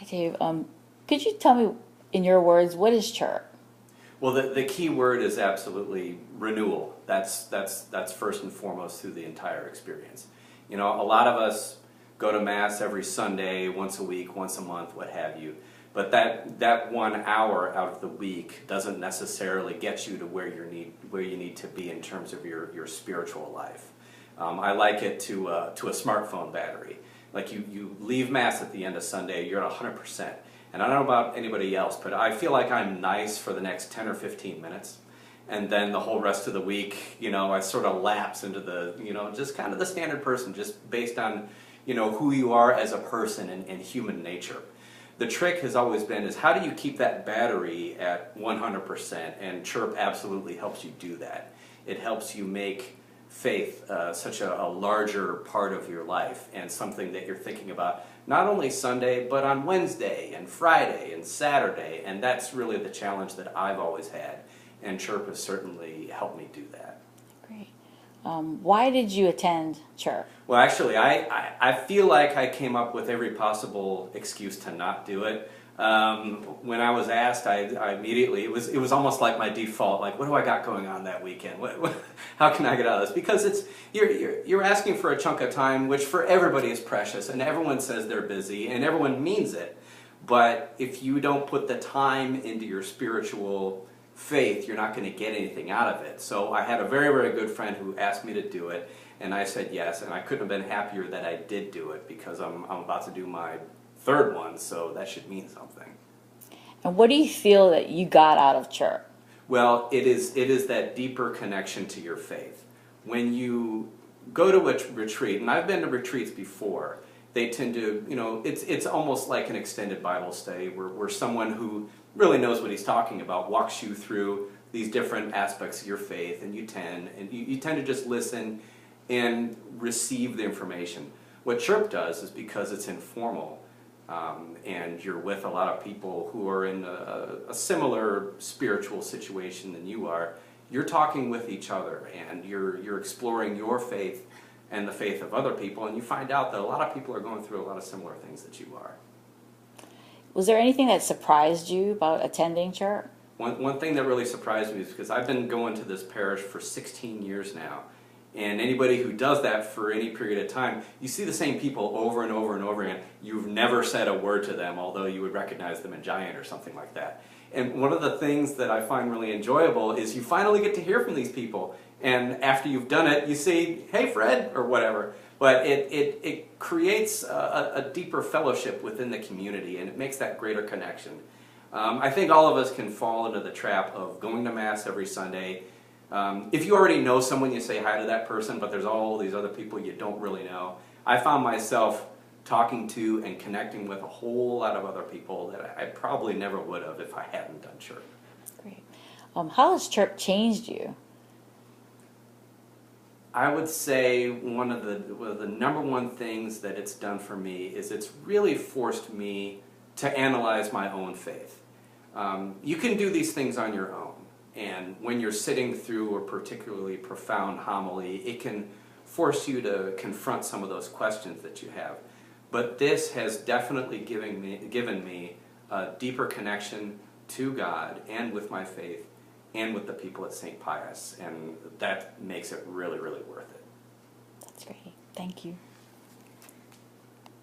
Dave, could you tell me, in your words, what is chirp? Well, the key word is absolutely renewal. That's first and foremost through the entire experience. You know, a lot of us go to Mass every Sunday, once a week, once a month, what have you. But that 1 hour out of the week doesn't necessarily get you to where you need to be in terms of your spiritual life. I like it to a smartphone battery. Like you leave Mass at the end of Sunday, you're at 100%. And I don't know about anybody else, but I feel like I'm nice for the next 10 or 15 minutes. And then the whole rest of the week, you know, I sort of lapse into the, you know, just kind of the standard person, just based on, you know, who you are as a person and human nature. The trick has always been is how do you keep that battery at 100%? And chirp absolutely helps you do that. It helps you make faith such a larger part of your life and something that you're thinking about not only Sunday but on Wednesday and Friday and Saturday, and that's really the challenge that I've always had, and chirp has certainly helped me do that. Great. Why did you attend chirp? Well, actually, I feel like I came up with every possible excuse to not do it. When I was asked, I immediately, it was almost like my default, like, what do I got going on that weekend? How can I get out of this? Because you're asking for a chunk of time, which for everybody is precious, and everyone says they're busy, and everyone means it. But if you don't put the time into your spiritual faith, you're not going to get anything out of it. So I had a very, very good friend who asked me to do it, and I said yes, and I couldn't have been happier that I did do it, because I'm about to do my third one, so that should mean something. And what do you feel that you got out of chirp? Well, it is that deeper connection to your faith. When you go to a retreat, and I've been to retreats before, they tend to, you know, it's almost like an extended Bible study where someone who really knows what he's talking about walks you through these different aspects of your faith, and you tend to just listen and receive the information. What chirp does is, because it's informal, and you're with a lot of people who are in a similar spiritual situation than you are, you're talking with each other, and you're exploring your faith and the faith of other people, and you find out that a lot of people are going through a lot of similar things that you are. Was there anything that surprised you about attending church? One thing that really surprised me is because I've been going to this parish for 16 years now, and anybody who does that for any period of time, you see the same people over and over and over again. You've never said a word to them, although you would recognize them in Giant or something like that. And one of the things that I find really enjoyable is you finally get to hear from these people, and after you've done it, you say, "Hey, Fred," or whatever. But it creates a deeper fellowship within the community, and it makes that greater connection. I think all of us can fall into the trap of going to Mass every Sunday. If you already know someone, you say hi to that person, but there's all these other people you don't really know. I found myself talking to and connecting with a whole lot of other people that I probably never would have if I hadn't done church. Great. How has church changed you? I would say one of the number one things that it's done for me is it's really forced me to analyze my own faith. You can do these things on your own, and when you're sitting through a particularly profound homily, it can force you to confront some of those questions that you have. But this has definitely given me a deeper connection to God and with my faith and with the people at St. Pius, and that makes it really, really worth it. That's great. Thank you.